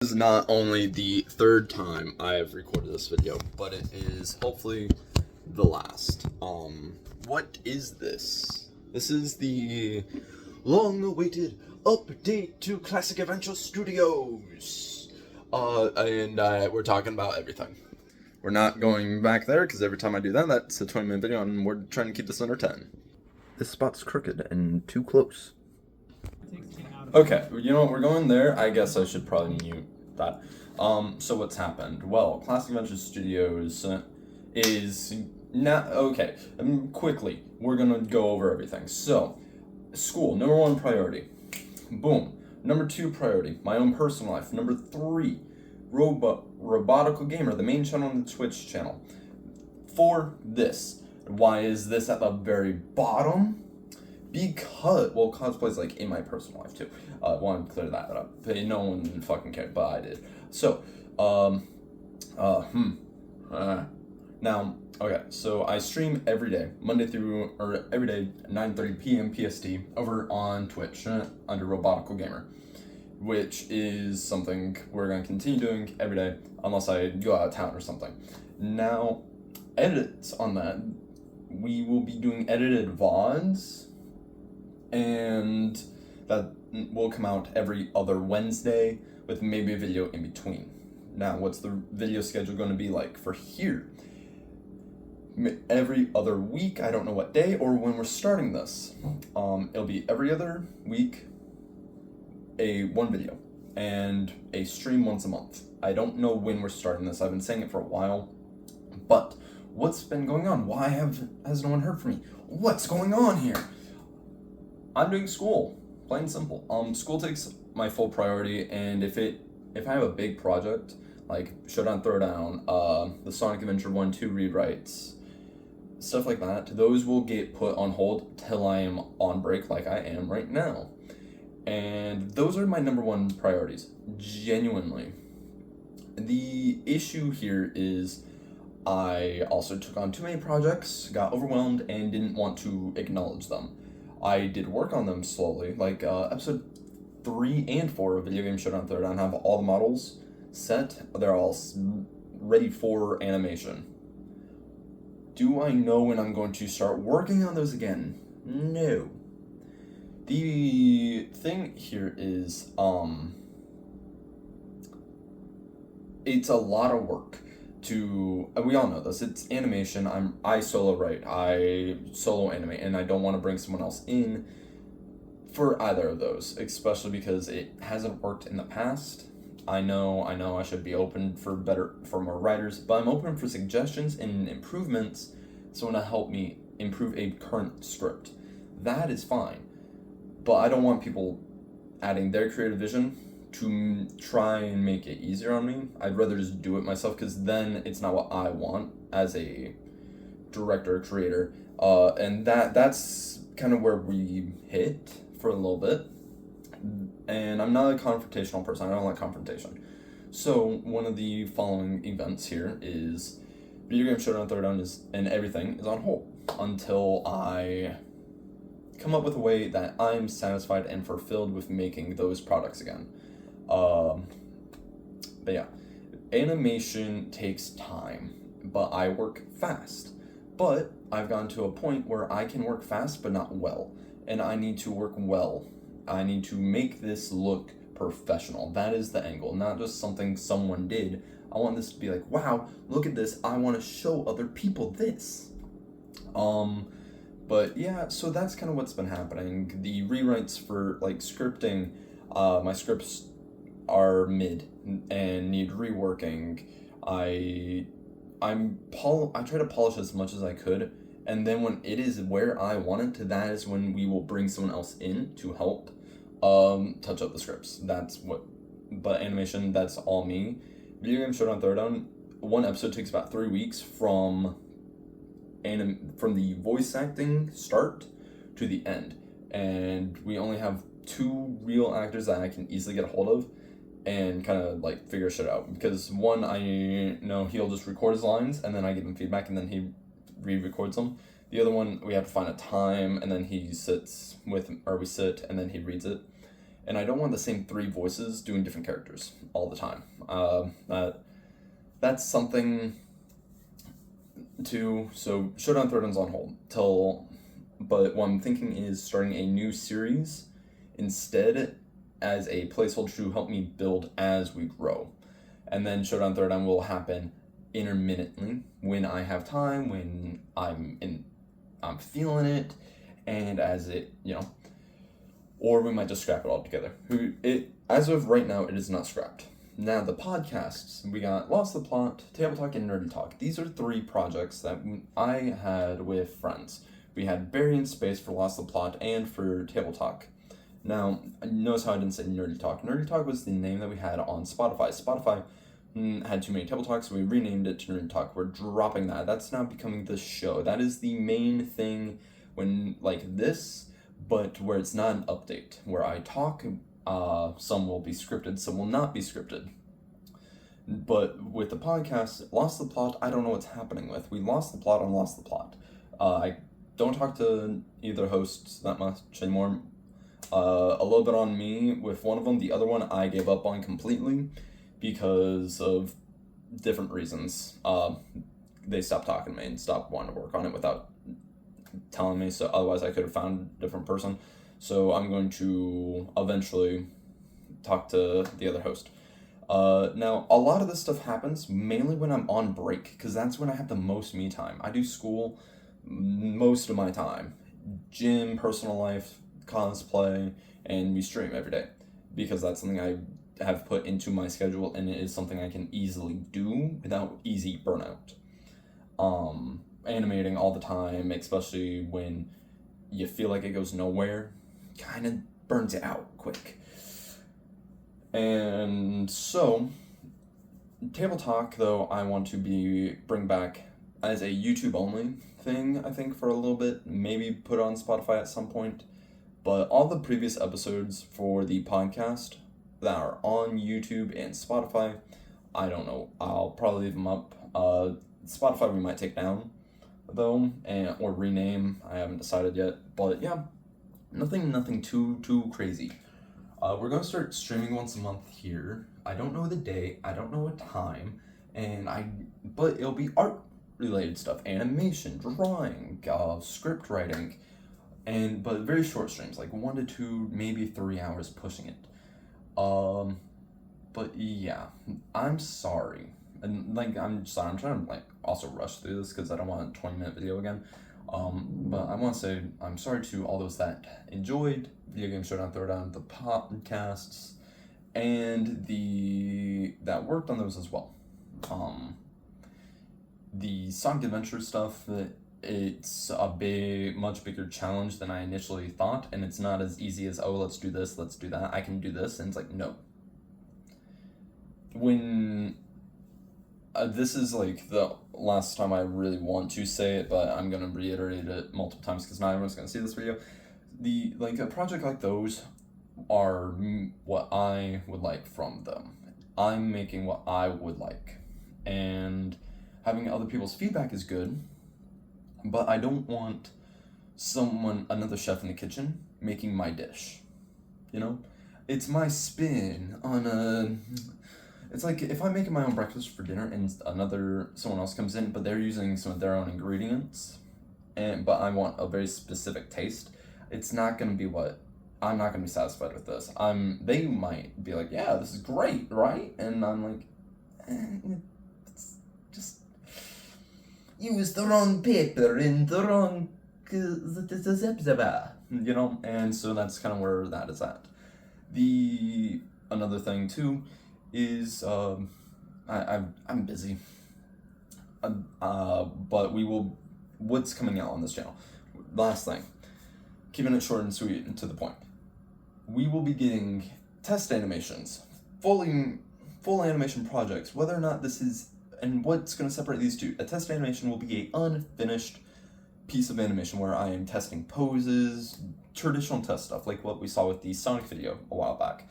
This is not only the third time I have recorded this video, but it is hopefully the last. What is this? This is the long-awaited update to Classic Adventure Studios. And we're talking about everything. We're not going back there, because every time I do that, that's a 20-minute video, and we're trying to keep this under 10. This spot's crooked and too close. Okay, you know what, we're going there. I guess I should probably mute that. So what's happened? Well, Classic Adventure Studios is not, okay, quickly, we're gonna go over everything. So, school, number 1 priority. Boom. Number 2 priority, my own personal life. Number 3, Robotical Gamer, the main channel on the Twitch channel. 4, this. Why is this at the very bottom? Because, well, cosplay's like in my personal life too. I want to clear that up. No one fucking cared, but I did. So, now, okay, so I stream every day, every day, 9:30 p.m. PST, over on Twitch, under Robotical Gamer, which is something we're going to continue doing every day, unless I go out of town or something. Now, edits on that, we will be doing edited VODs, and that will come out every other Wednesday with maybe a video in between. Now, what's the video schedule going to be like for here? Every other week, I don't know what day or when we're starting this. It'll be every other week, one video, and a stream once a month. I don't know when we're starting this. I've been saying it for a while, but what's been going on? Why has no one heard from me? What's going on here? I'm doing school, plain and simple. School takes my full priority, and if I have a big project like Showdown Throwdown, the Sonic Adventure 1-2 rewrites, stuff like that, those will get put on hold till I am on break, like I am right now. And those are my number 1 priorities, genuinely. The issue here is I also took on too many projects, got overwhelmed, and didn't want to acknowledge them. I did work on them slowly, like episode 3 and 4 of Video Game Showdown Throwdown have all the models set. They're all ready for animation. Do I know when I'm going to start working on those again? No. The thing here is, it's a lot of work. We all know this, it's animation. I solo write, I solo animate, and I don't want to bring someone else in for either of those, especially because it hasn't worked in the past. I know I should be open for more writers, but I'm open for suggestions and improvements, someone to help me improve a current script. That is fine, but I don't want people adding their creative vision to try and make it easier on me. I'd rather just do it myself, because then it's not what I want as a director or creator, and that's kind of where we hit for a little bit. And I'm not a confrontational person. I don't like confrontation. So one of the following events here is Video Game Showdown Throwdown and everything is on hold until I come up with a way that I'm satisfied and fulfilled with making those products again. But yeah, animation takes time, but I work fast. But I've gotten to a point where I can work fast, but not well. And I need to work well. I need to make this look professional. That is the angle, not just something someone did. I want this to be like, wow, look at this. I want to show other people this. But yeah, so that's kind of what's been happening. The rewrites for like scripting, my scripts are mid and need reworking. I try to polish as much as I could, and then when it is where I want it to, that is when we will bring someone else in to help touch up the scripts. But animation, that's all me. Video Game Showdown Throwdown, 1 episode takes about 3 weeks from the voice acting start to the end, and we only have 2 real actors that I can easily get a hold of and kind of like figure shit out, because one, I know he'll just record his lines and then I give him feedback and then he re-records them. The other one, we have to find a time and then we sit and then he reads it. and I don't want the same three voices doing different characters all the time. That's something to, so Showdown Throwdown's on hold but what I'm thinking is starting a new series instead as a placeholder to help me build as we grow. And then Showdown Throwdown will happen intermittently when I have time, when I'm feeling it, and as it, or we might just scrap it all together. As of right now, it is not scrapped. Now, the podcasts, we got Lost the Plot, Table Talk, and Nerdy Talk. These are 3 projects that I had with friends. We had Barry in Space for Lost the Plot and for Table Talk. Now, notice how I didn't say Nerdy Talk. Nerdy Talk was the name that we had on Spotify. Spotify had too many Table Talks, so we renamed it to Nerdy Talk. We're dropping that. That's now becoming the show. That is the main thing when, like this, but where it's not an update. Where I talk, some will be scripted, some will not be scripted. But with the podcast, Lost the Plot, I don't know what's happening with. We lost the plot on Lost the Plot. I don't talk to either hosts that much anymore. A little bit on me with one of them. The other one I gave up on completely because of different reasons. They stopped talking to me and stopped wanting to work on it without telling me, so otherwise I could have found a different person. So I'm going to eventually talk to the other host. Now, a lot of this stuff happens mainly when I'm on break, because that's when I have the most me time. I do school most of my time. Gym, personal life, cosplay, and we stream every day, because that's something I have put into my schedule, and it is something I can easily do without easy burnout. Animating all the time, especially when you feel like it goes nowhere, kind of burns you out quick. And so, Table Talk, though, I want to bring back as a YouTube only thing, I think, for a little bit, maybe put on Spotify at some point. But all the previous episodes for the podcast that are on YouTube and Spotify, I don't know, I'll probably leave them up. Spotify we might take down, though, or rename. I haven't decided yet, but yeah, nothing too crazy. We're gonna start streaming once a month here. I don't know the day, I don't know what time, but it'll be art related stuff, animation, drawing, script writing, but very short streams, like 1 to 2, maybe 3 hours pushing it. But yeah, I'm sorry. And I'm sorry, I'm trying to also rush through this because I don't want a 20-minute video again. But I want to say I'm sorry to all those that enjoyed Video Game Showdown Throwdown, the podcasts, and that worked on those as well. The Sonic Adventure stuff, it's a much bigger challenge than I initially thought, and it's not as easy as, oh, let's do this, let's do that, I can do this, and it's like, no. When this is the last time I really want to say it, but I'm gonna reiterate it multiple times because not everyone's gonna see this video. A project like those are what I would like from them. I'm making what I would like, and having other people's feedback is good, but I don't want another chef in the kitchen making my dish. It's my spin on it's like if I'm making my own breakfast for dinner and someone else comes in, but they're using some of their own ingredients, but I want a very specific taste. It's not gonna be I'm not gonna be satisfied with this. They might be like, yeah, this is great, right? And I'm like, it's just use the wrong paper in the wrong, and so that's kind of where that is at. Another thing too is I'm busy, but what's coming out on this channel. Last thing, keeping it short and sweet and to the point. We will be getting test animations, full animation projects, whether or not this is, and what's going to separate these two. A test animation will be a unfinished piece of animation where I am testing poses, traditional test stuff, like what we saw with the Sonic video a while back.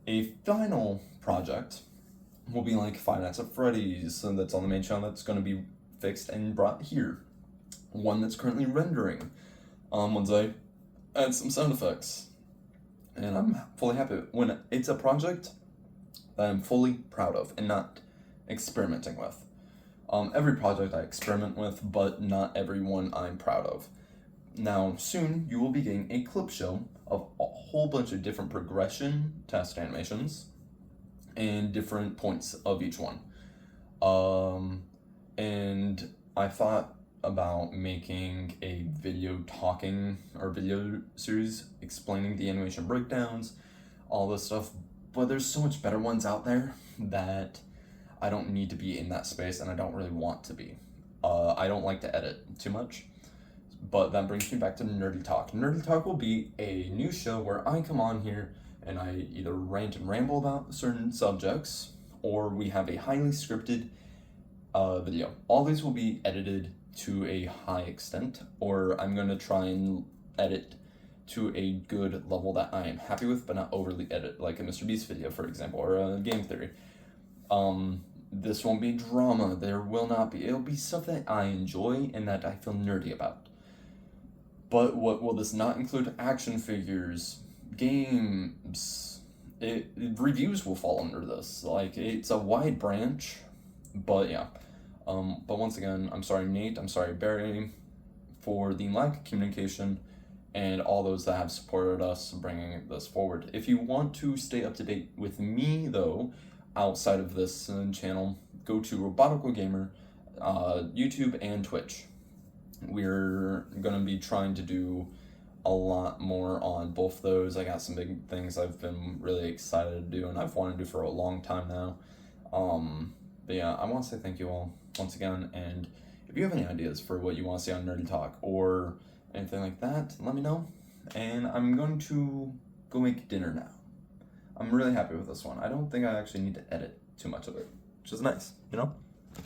A final project will be like Five Nights at Freddy's, and that's on the main channel, that's going to be fixed and brought here. One that's currently rendering, once I add some sound effects. and I'm fully happy when it's a project that I'm fully proud of and not experimenting with. Every project I experiment with, but not every one I'm proud of. Now, soon you will be getting a clip show of a whole bunch of different progression test animations and different points of each one. And I thought about making a video series explaining the animation breakdowns, all this stuff, but there's so much better ones out there that I don't need to be in that space, and I don't really want to be. I don't like to edit too much, but that brings me back to Nerdy Talk. Nerdy Talk will be a new show where I come on here and I either rant and ramble about certain subjects, or we have a highly scripted video. All these will be edited to a high extent, or I'm going to try and edit to a good level that I am happy with, but not overly edit, like a Mr. Beast video, for example, or a game theory. This won't be drama. There will not be. It'll be stuff that I enjoy and that I feel nerdy about. But what will this not include? Action figures, games. Reviews will fall under this. Like, it's a wide branch, but yeah. But once again, I'm sorry, Nate. I'm sorry, Barry, for the lack of communication and all those that have supported us bringing this forward. If you want to stay up to date with me, though, outside of this channel, go to Robotical Gamer, YouTube, and Twitch. We're going to be trying to do a lot more on both those. I got some big things I've been really excited to do, and I've wanted to do for a long time now. But yeah, I want to say thank you all once again, and if you have any ideas for what you want to see on Nerdy Talk or anything like that, let me know. And I'm going to go make dinner now. I'm really happy with this one. I don't think I actually need to edit too much of it, which is nice, you know?